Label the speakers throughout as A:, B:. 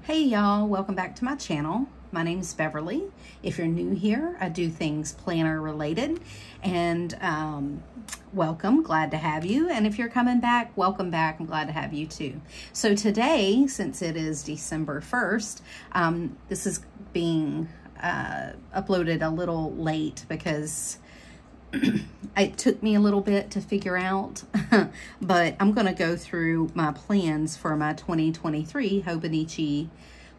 A: Hey y'all, welcome back to my channel. My name is Beverly. If you're new here, I do things planner related, and welcome, glad to have you. And if you're coming back, welcome back, I'm glad to have you too. So today, since it is December 1st, this is being uploaded a little late because it took me a little bit to figure out, but I'm going to go through my plans for my 2023 Hobonichi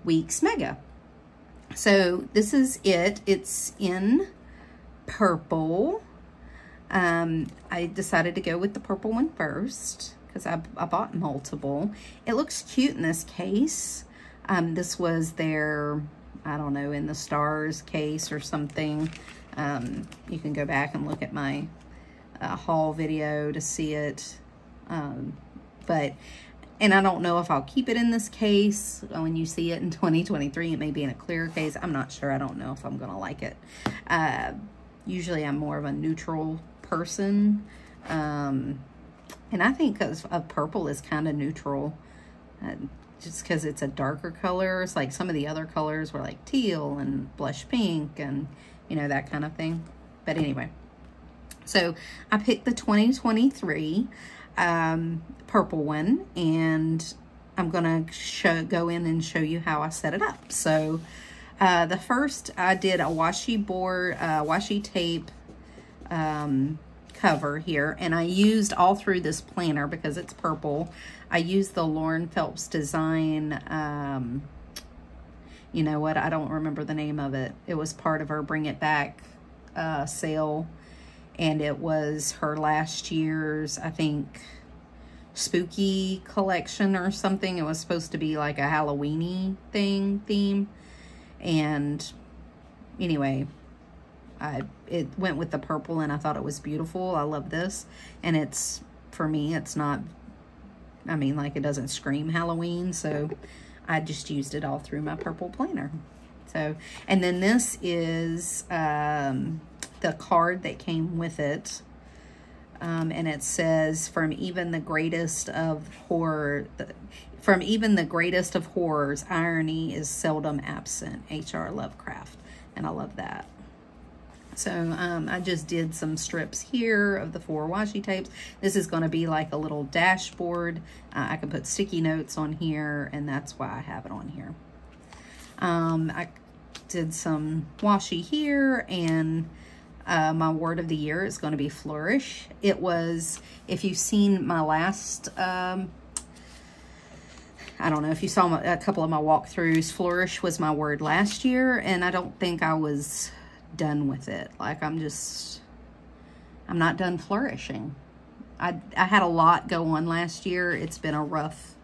A: Weeks Mega. So this is it. It's in purple. I decided to go with the purple one first because I bought multiple. It looks cute in this case. This was their, I don't know, in the stars case or something. You can go back and look at my haul video to see it. And I don't know if I'll keep it in this case. When you see it in 2023, it may be in a clear case. I'm not sure. I don't know if I'm going to like it. Usually I'm more of a neutral person. And I think because of purple is kind of neutral. Just because it's a darker color. It's like some of the other colors were like teal and blush pink and you know, that kind of thing. But anyway, so I picked the 2023 purple one, and I'm gonna go in and show you how I set it up. So the first, I did a washi board, washi tape cover here, and I used all through this planner because it's purple. I used the Phelps design. You know what? I don't remember the name of it. It was part of her Bring It Back sale. And it was her last year's, I think, spooky collection or something. It was supposed to be like a Halloween-y theme. And anyway, it went with the purple and I thought it was beautiful. I love this. And it's, for me, it's not, I mean, like it doesn't scream Halloween. So I just used it all through my purple planner. So, and then this is the card that came with it. And it says, from even the greatest of horrors, irony is seldom absent. H.R. Lovecraft. And I love that. So I just did some strips here of the 4 washi tapes. This is going to be like a little dashboard. I can put sticky notes on here, and that's why I have it on here. I did some washi here, and my word of the year is going to be flourish. It was, if you've seen my last, I don't know if you saw a couple of my walkthroughs, flourish was my word last year, and I don't think I was done with it. Like I'm not done flourishing. I had a lot go on last year. It's been a rough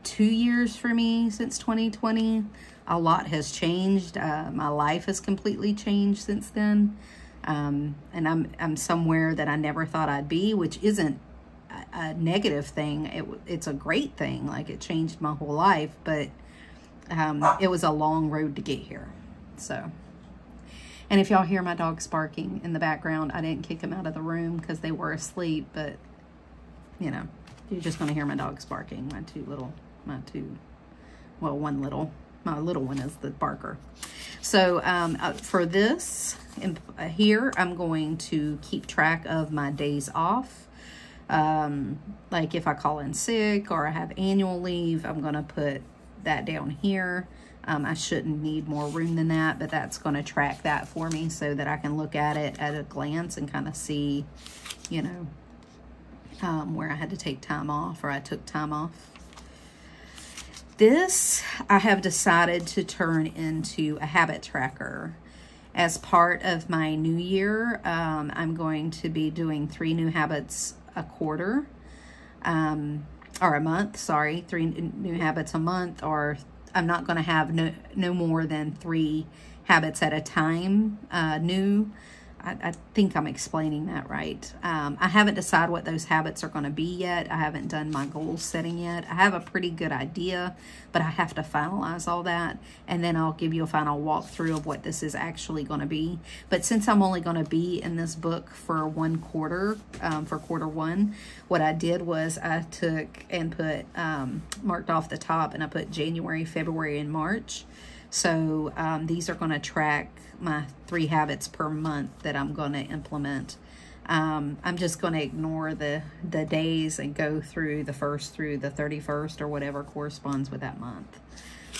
A: 2 years for me since 2020. A lot has changed. My life has completely changed since then. And I'm somewhere that I never thought I'd be, which isn't a negative thing. It's a great thing. Like it changed my whole life, but it was a long road to get here. So. And if y'all hear my dogs barking in the background, I didn't kick them out of the room because they were asleep, but, you know, you're just going to hear my dogs barking. My little one is the barker. So for this, here, I'm going to keep track of my days off. Like if I call in sick or I have annual leave, I'm going to put that down here. I shouldn't need more room than that, but that's going to track that for me so that I can look at it at a glance and kind of see, you know, where I had to take time off or I took time off. This I have decided to turn into a habit tracker. As part of my new year, I'm going to be doing 3 new habits a quarter, or a month, sorry, 3 new habits a month, or I'm not going to have no more than 3 habits at a time, new. I think I'm explaining that right. I haven't decided what those habits are going to be yet. I haven't done my goal setting yet. I have a pretty good idea, but I have to finalize all that. And then I'll give you a final walkthrough of what this is actually going to be. But since I'm only going to be in this book for one quarter, for quarter one, what I did was I took and put, marked off the top, and I put January, February, and March. So these are going to track my 3 habits per month that I'm going to implement. I'm just going to ignore the days and go through the 1st through the 31st or whatever corresponds with that month.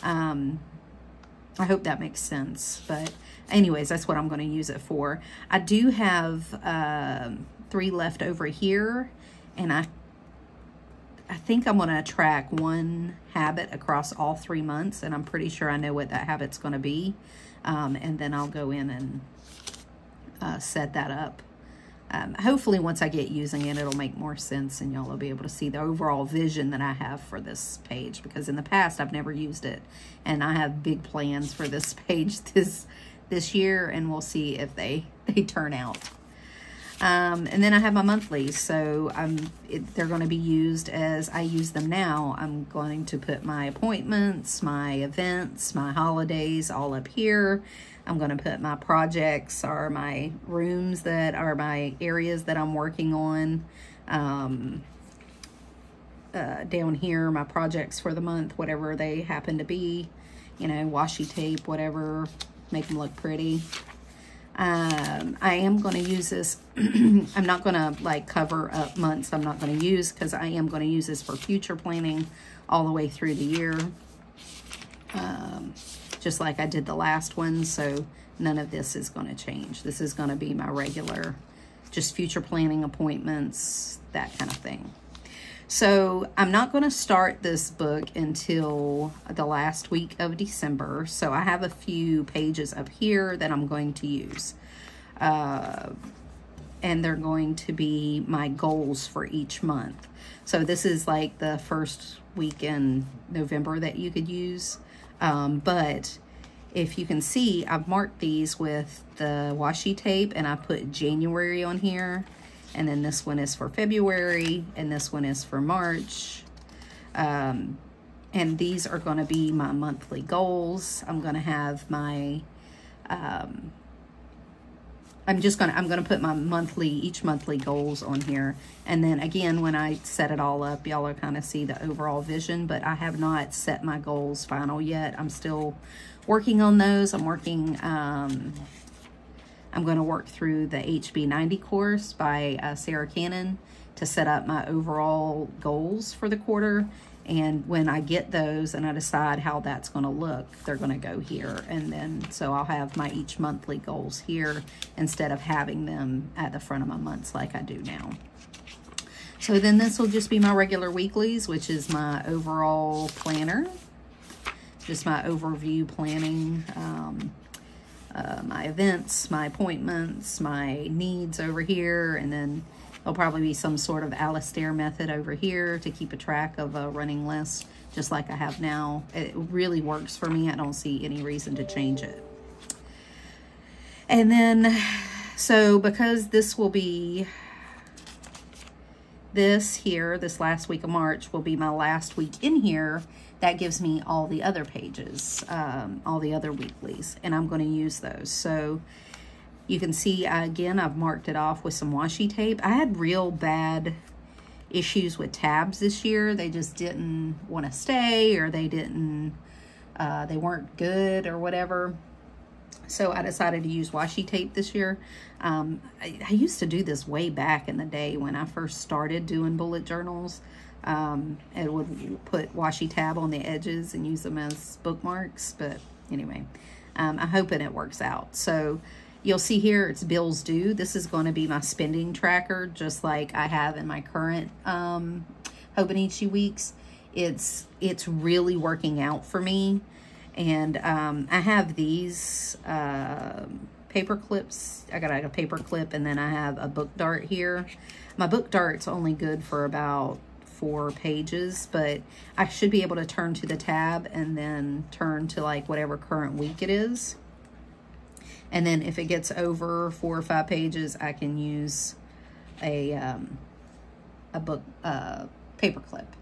A: I hope that makes sense. But anyways, that's what I'm going to use it for. I do have 3 left over here, and I think I'm going to track 1 habit across all 3 months, and I'm pretty sure I know what that habit's going to be. And then I'll go in and set that up. Hopefully once I get using it, it'll make more sense, and y'all will be able to see the overall vision that I have for this page, because in the past I've never used it, and I have big plans for this page this year, and we'll see if they turn out. And then I have my monthlies, so they're going to be used as I use them now. I'm going to put my appointments, my events, my holidays all up here. I'm going to put my projects or my rooms that are my areas that I'm working on down here, my projects for the month, whatever they happen to be, you know, washi tape, whatever, make them look pretty. I am going to use this. I'm not going to like cover up months I'm not going to use, because I am going to use this for future planning all the way through the year. Just like I did the last one. So none of this is going to change. This is going to be my regular, just future planning appointments, that kind of thing. So I'm not going to start this book until the last week of December. So I have a few pages up here that I'm going to use. And they're going to be my goals for each month. So this is like the first week in November that you could use. But if you can see, I've marked these with the washi tape, and I put January on here. And then this one is for February, and this one is for March. And these are going to be my monthly goals. I'm going to have my, I'm going to put my each monthly goals on here. And then again, when I set it all up, y'all will kind of see the overall vision, but I have not set my goals final yet. I'm still working on those. I'm working, I'm going to work through the HB 90 course by Sarah Cannon to set up my overall goals for the quarter. And when I get those and I decide how that's going to look, they're going to go here. And then, so I'll have my each monthly goals here instead of having them at the front of my months like I do now. So then this will just be my regular weeklies, which is my overall planner. Just my overview planning, my events, my appointments, my needs over here, and then there'll probably be some sort of Alistair method over here to keep a track of a running list, just like I have now. It really works for me. I don't see any reason to change it. And then, so because this will be, this here, this last week of March will be my last week in here, that gives me all the other pages, all the other weeklies, and I'm going to use those. So you can see, again, I've marked it off with some washi tape. I had real bad issues with tabs this year. They just didn't want to stay, or they didn't, they weren't good or whatever. So I decided to use washi tape this year. I used to do this way back in the day when I first started doing bullet journals. It would put washi tab on the edges and use them as bookmarks. But anyway, I'm hoping it works out. So you'll see here, it's bills due. This is going to be my spending tracker, just like I have in my current Hobonichi weeks. It's really working out for me. And I have these paper clips. I got a paper clip, and then I have a book dart here. My book dart's only good for about 4 pages, but I should be able to turn to the tab and then turn to like whatever current week it is. And then if it gets over 4 or 5 pages, I can use a book paper clip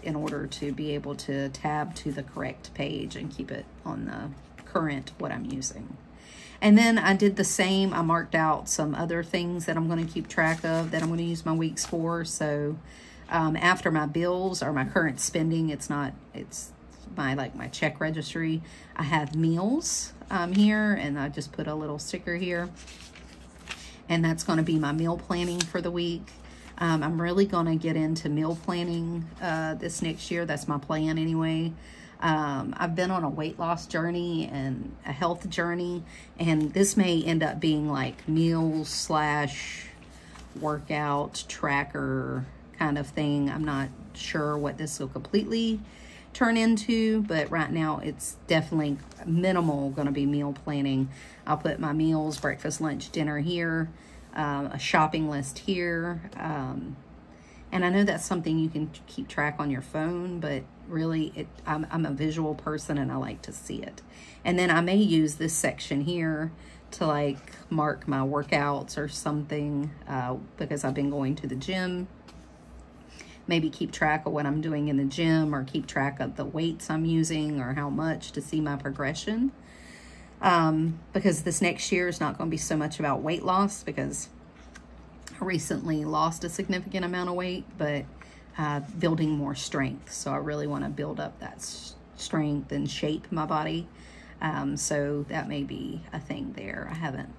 A: in order to be able to tab to the correct page and keep it on the current what I'm using. And then I did the same. I marked out some other things that I'm going to keep track of that I'm going to use my weeks for. So after my bills or my current spending, it's my check registry. I have meals here, and I just put a little sticker here. And that's going to be my meal planning for the week. I'm really going to get into meal planning this next year. That's my plan anyway. I've been on a weight loss journey and a health journey, and this may end up being like meals / workout tracker kind of thing. I'm not sure what this will completely turn into, but right now it's definitely minimal going to be meal planning. I'll put my meals, breakfast, lunch, dinner here, a shopping list here, and I know that's something you can keep track on your phone, but really I'm a visual person and I like to see it. And then I may use this section here to like mark my workouts or something because I've been going to the gym. Maybe keep track of what I'm doing in the gym, or keep track of the weights I'm using or how much to see my progression. Because this next year is not going to be so much about weight loss, because I recently lost a significant amount of weight, but building more strength. So I really want to build up that strength and shape my body. So that may be a thing there. I haven't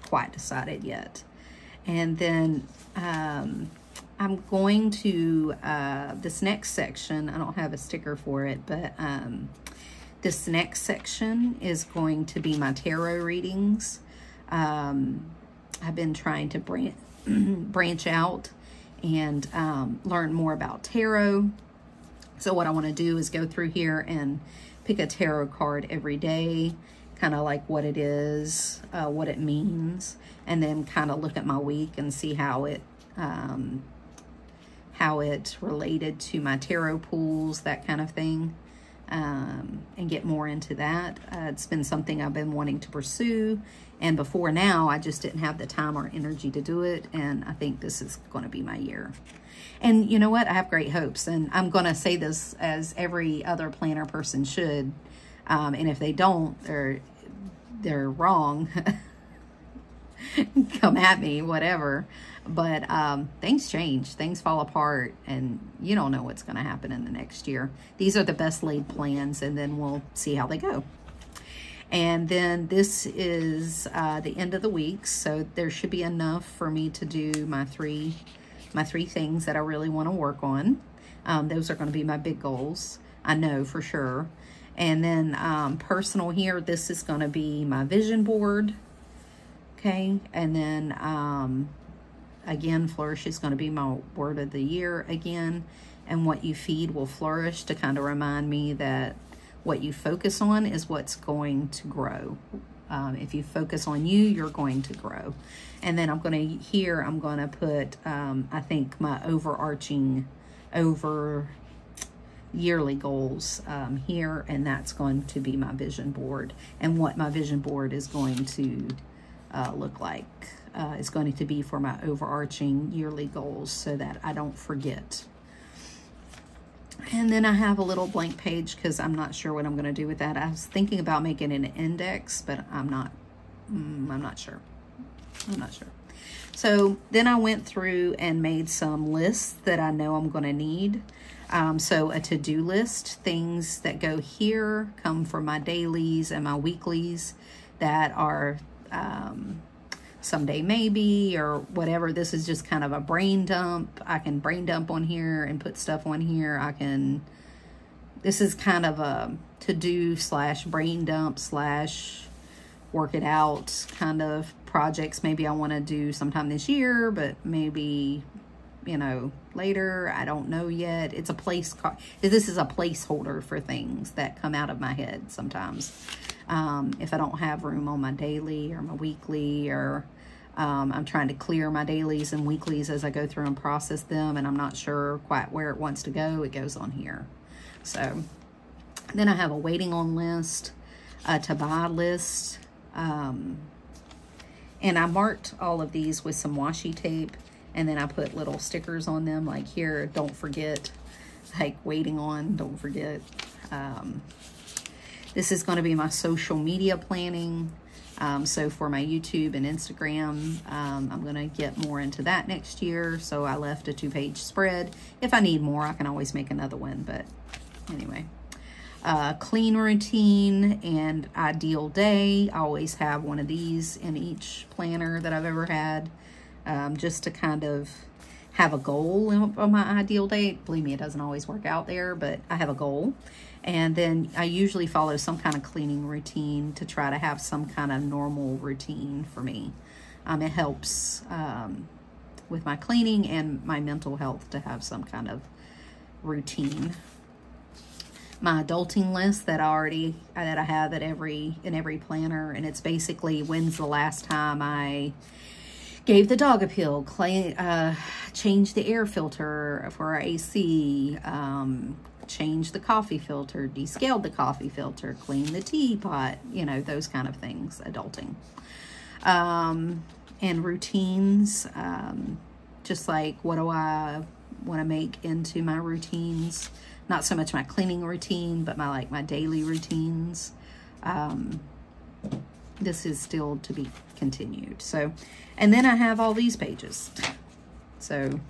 A: quite decided yet. And then I'm going to, this next section, I don't have a sticker for it, but this next section is going to be my tarot readings. I've been trying to branch out and learn more about tarot. So what I want to do is go through here and pick a tarot card every day, kind of like what it is, what it means, and then kind of look at my week and see how it related to my tarot pools, that kind of thing, and get more into that. It's been something I've been wanting to pursue, and before now I just didn't have the time or energy to do it, and I think this is going to be my year. And you know what? I have great hopes, and I'm going to say this as every other planner person should, and if they don't, they're wrong. Come at me, whatever. But things change, things fall apart, and you don't know what's going to happen in the next year. These are the best laid plans, and then we'll see how they go. And then this is the end of the week, so there should be enough for me to do my three things that I really want to work on. Those are going to be my big goals, I know for sure. And then personal here, this is going to be my vision board. Okay, and then again, flourish is going to be my word of the year again. And what you feed will flourish, to kind of remind me that what you focus on is what's going to grow. If you focus on you, you're going to grow. And then I'm going to put, I think, my overarching yearly goals here, and that's going to be my vision board. And what my vision board is going to look like is going to be for my overarching yearly goals, so that I don't forget. And then I have a little blank page because I'm not sure what I'm going to do with that. I was thinking about making an index, but I'm not sure. I'm not sure. So then I went through and made some lists that I know I'm going to need. So a to-do list, things that go here come from my dailies and my weeklies that are someday maybe, or whatever. This is just kind of a brain dump. I can brain dump on here and put stuff on here. This is kind of a to-do / brain dump / work it out kind of projects. Maybe I want to do sometime this year, but maybe, you know, later. I don't know yet. It's a this is a placeholder for things that come out of my head sometimes. If I don't have room on my daily or my weekly, or I'm trying to clear my dailies and weeklies as I go through and process them, and I'm not sure quite where it wants to go, it goes on here. So then I have a waiting on list, a to buy list, And I marked all of these with some washi tape, and then I put little stickers on them, like here, don't forget, like waiting on, don't forget. This is going to be my social media planning. So for my YouTube and Instagram, I'm going to get more into that next year. So I left a 2-page spread. If I need more, I can always make another one. But anyway, clean routine and ideal day. I always have one of these in each planner that I've ever had, just to kind of have a goal on my ideal day. Believe me, it doesn't always work out there, but I have a goal. And then I usually follow some kind of cleaning routine to try to have some kind of normal routine for me. It helps with my cleaning and my mental health to have some kind of routine. My adulting list that I have in every planner, and it's basically when's the last time I gave the dog a pill, changed the air filter for our AC, changed the coffee filter, descaled the coffee filter, cleaned the teapot, you know, those kind of things, adulting. And routines, just like what do I want to make into my routines? Not so much my cleaning routine, but my daily routines. This is still to be continued. So, and then I have all these pages. So,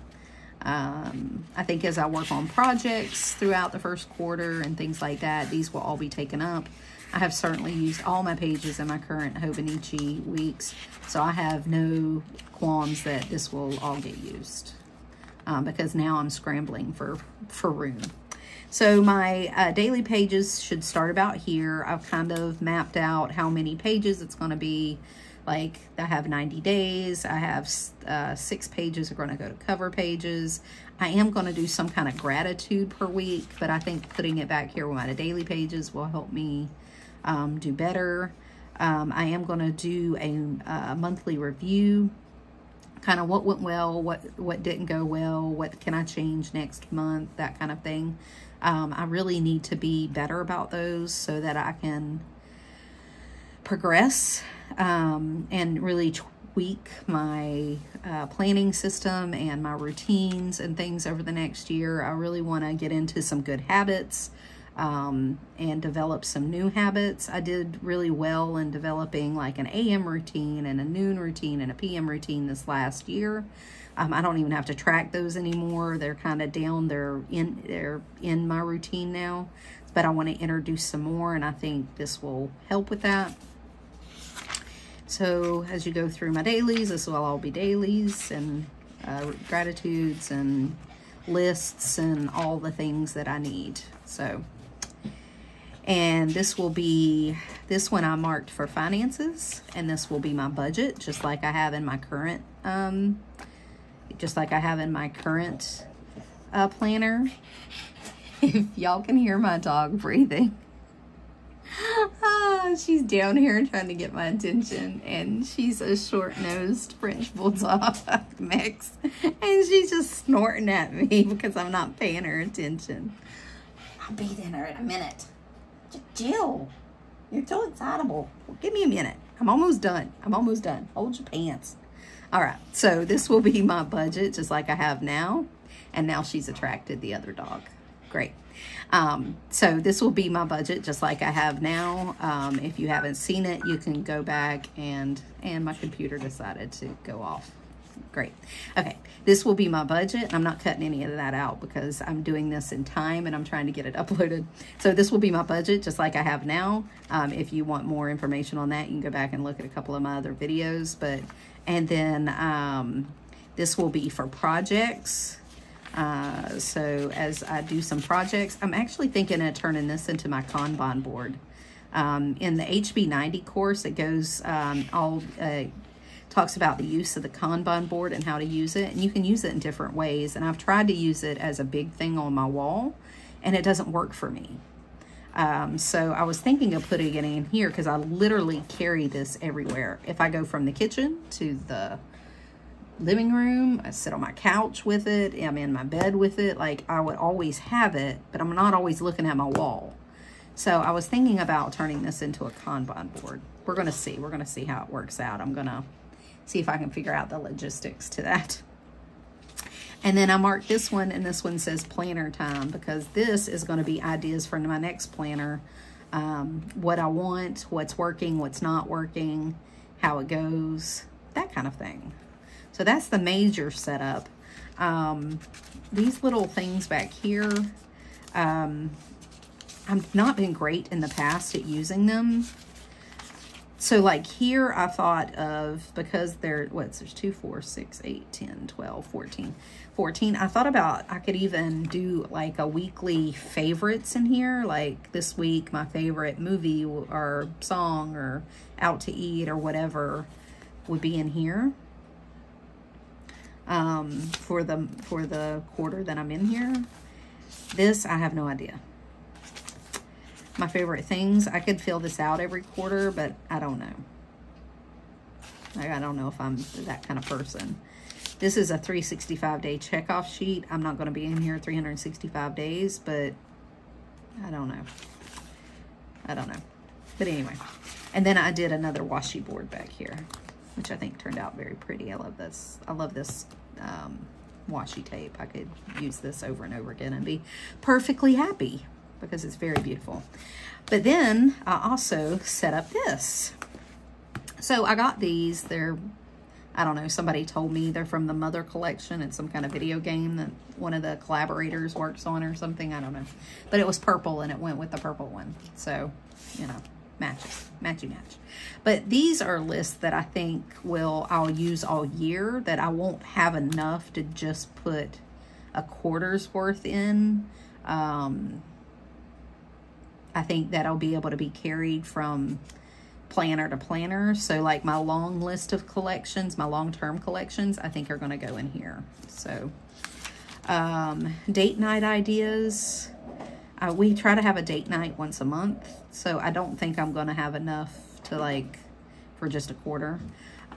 A: I think as I work on projects throughout the first quarter and things like that, these will all be taken up. I have certainly used all my pages in my current Hobonichi weeks, so I have no qualms that this will all get used, because now I'm scrambling for room. So my daily pages should start about here. I've kind of mapped out how many pages it's going to be. Like I have 90 days. I have 6 pages are going to go to cover pages. I am going to do some kind of gratitude per week, but I think putting it back here with my daily pages will help me do better. I am going to do a monthly review, kind of what went well, what didn't go well, what can I change next month, that kind of thing. I really need to be better about those so that I can progress and really tweak my planning system and my routines and things over the next year. I really want to get into some good habits and develop some new habits. I did really well in developing like an AM routine and a noon routine and a PM routine this last year. I don't even have to track those anymore. They're kind of down. They're in my routine now, but I want to introduce some more, and I think this will help with that. So as you go through my dailies, this will all be dailies and gratitudes and lists and all the things that I need. So, and this will be, this one I marked for finances, and this will be my budget, just like I have in my current, planner. If y'all can hear my dog breathing. She's down here trying to get my attention, and she's a short-nosed French bulldog mix, and she's just snorting at me because I'm not paying her attention. I'll be there in a minute. Jill, you're so excitable. Give me a minute. I'm almost done. Hold your pants. All right, so this will be my budget just like I have now, and now she's attracted the other dog. Great. So this will be my budget just like I have now. If you haven't seen it, you can go back, and my computer decided to go off. Great. Okay, this will be my budget. I'm not cutting any of that out because I'm doing this in time and I'm trying to get it uploaded. So this will be my budget just like I have now. If you want more information on that, you can go back and look at a couple of my other videos. And then this will be for projects. So as I do some projects, I'm actually thinking of turning this into my Kanban board. In the HB90 course, it goes talks about the use of the Kanban board and how to use it, and you can use it in different ways. And I've tried to use it as a big thing on my wall, and it doesn't work for me. So I was thinking of putting it in here because I literally carry this everywhere. If I go from the kitchen to the living room, I sit on my couch with it, I'm in my bed with it, like I would always have it, but I'm not always looking at my wall. So I was thinking about turning this into a Kanban board. We're going to see. We're going to see how it works out. I'm going to see if I can figure out the logistics to that. And then I marked this one, and this one says planner time, because this is going to be ideas for my next planner. What I want, what's working, what's not working, how it goes, that kind of thing. So that's the major setup. These little things back here, I've not been great in the past at using them. So like here I thought of, because there's 2, 4, 6, 8, 10, 12, 14. I thought about, I could even do like a weekly favorites in here. Like this week, my favorite movie or song or out to eat or whatever would be in here. For the quarter that I'm in here. This, I have no idea. My favorite things, I could fill this out every quarter, but I don't know. Like, I don't know if I'm that kind of person. This is a 365-day checkoff sheet. I'm not going to be in here 365 days, but I don't know. I don't know. But anyway. And then I did another washi board back here, which I think turned out very pretty. I love this. I love this washi tape. I could use this over and over again and be perfectly happy, because it's very beautiful. But then I also set up this. So I got these. They're, I don't know, somebody told me they're from the Mother collection. It's some kind of video game that one of the collaborators works on or something. I don't know. But it was purple and it went with the purple one. So, you know, matches. Matchy match. But these are lists that I think I'll use all year, that I won't have enough to just put a quarter's worth in. I think that I'll be able to be carried from planner to planner. So like my long list of collections, my long-term collections, I think are going to go in here. So date night ideas. We try to have a date night once a month. So I don't think I'm going to have enough to like for just a quarter.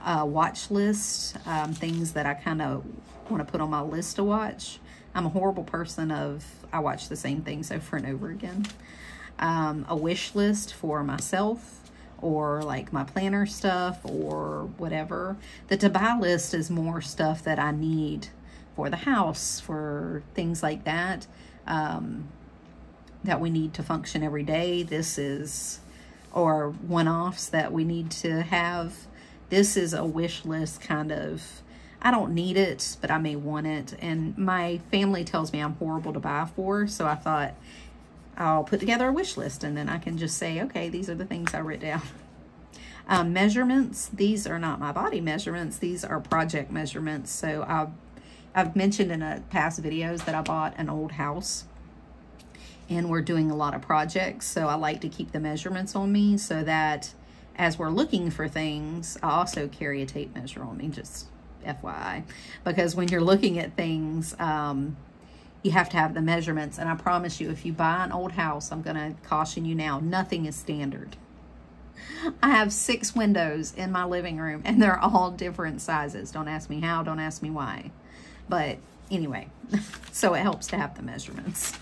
A: Watch list, things that I kind of want to put on my list to watch. I'm a horrible person I watch the same things over and over again. A wish list for myself, or like my planner stuff or whatever. The to buy list is more stuff that I need for the house, for things like that, that we need to function every day. This is, or one-offs that we need to have. This is a wish list kind of. I don't need it, but I may want it. And my family tells me I'm horrible to buy for, so I thought I'll put together a wish list, and then I can just say, okay, these are the things I wrote down. Measurements, these are not my body measurements. These are project measurements. So I've mentioned in past videos that I bought an old house, and we're doing a lot of projects. So I like to keep the measurements on me so that as we're looking for things, I also carry a tape measure on me, just FYI. Because when you're looking at things, you have to have the measurements. And I promise you, if you buy an old house, I'm going to caution you now, nothing is standard. I have 6 windows in my living room, and they're all different sizes. Don't ask me how, don't ask me why. But anyway, so it helps to have the measurements.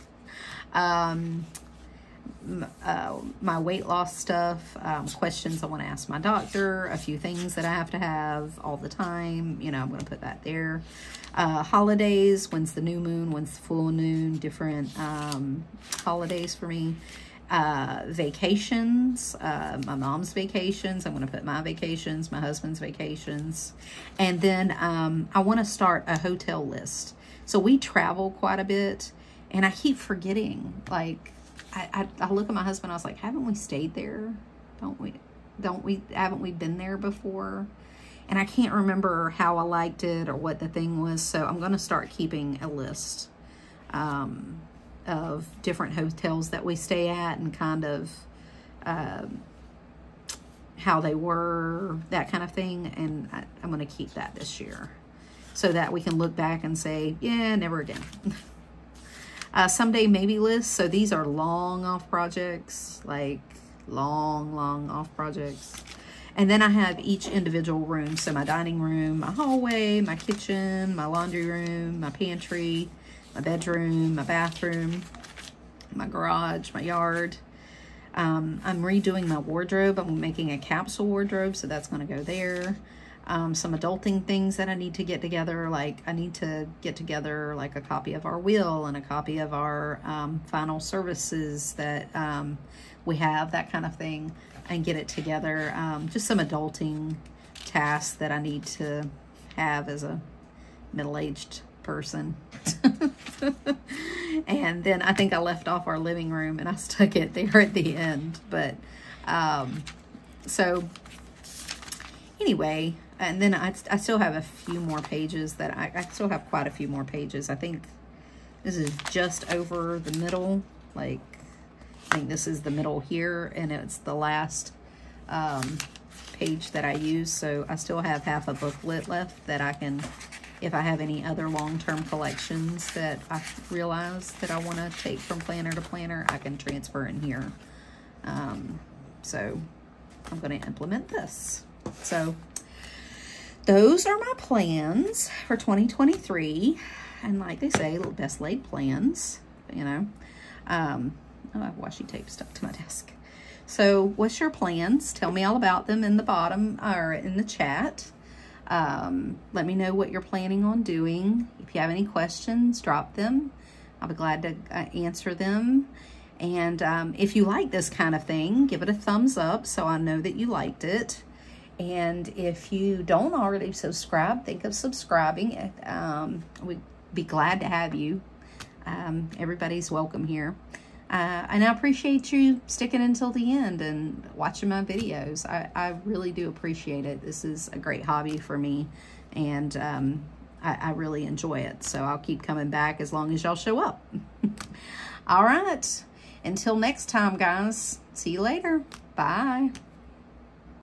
A: My weight loss stuff, questions I want to ask my doctor, a few things that I have to have all the time. You know, I'm going to put that there. Holidays, when's the new moon, when's the full moon, different holidays for me. Vacations, my mom's vacations. I'm going to put my vacations, my husband's vacations. And then I want to start a hotel list. So we travel quite a bit, and I keep forgetting. Like, I look at my husband, I was like, haven't we stayed there? Haven't we been there before? And I can't remember how I liked it or what the thing was. So I'm going to start keeping a list of different hotels that we stay at, and kind of how they were, that kind of thing. And I'm going to keep that this year so that we can look back and say, yeah, never again. Someday maybe list. So these are long off projects, like long off projects. And then I have each individual room. So my dining room, my hallway, my kitchen, my laundry room, my pantry, my bedroom, my bathroom, my garage, my yard. I'm redoing my wardrobe. I'm making a capsule wardrobe, so that's going to go there. Some adulting things that I need to get together, like I need to get together like a copy of our will and a copy of our final services that we have, that kind of thing, and get it together. Just some adulting tasks that I need to have as a middle-aged person. And then I think I left off our living room and I stuck it there at the end. But so anyway, and then I still have a few more pages that I still have quite a few more pages. I think this is just over the middle. Like, I think this is the middle here, and it's the last page that I use. So I still have half a booklet left that I can, if I have any other long-term collections that I realize that I want to take from planner to planner, I can transfer in here. So I'm going to implement this. So those are my plans for 2023. And like they say, little best laid plans, you know. Oh, I have washi tape stuck to my desk. So what's your plans? Tell me all about them in the bottom or in the chat. Let me know what you're planning on doing. If you have any questions, drop them. I'll be glad to answer them. And if you like this kind of thing, give it a thumbs up so I know that you liked it. And if you don't already subscribe, think of subscribing. We'd be glad to have you. Everybody's welcome here. And I appreciate you sticking until the end and watching my videos. I really do appreciate it. This is a great hobby for me, and I really enjoy it. So I'll keep coming back as long as y'all show up. All right. Until next time, guys. See you later. Bye.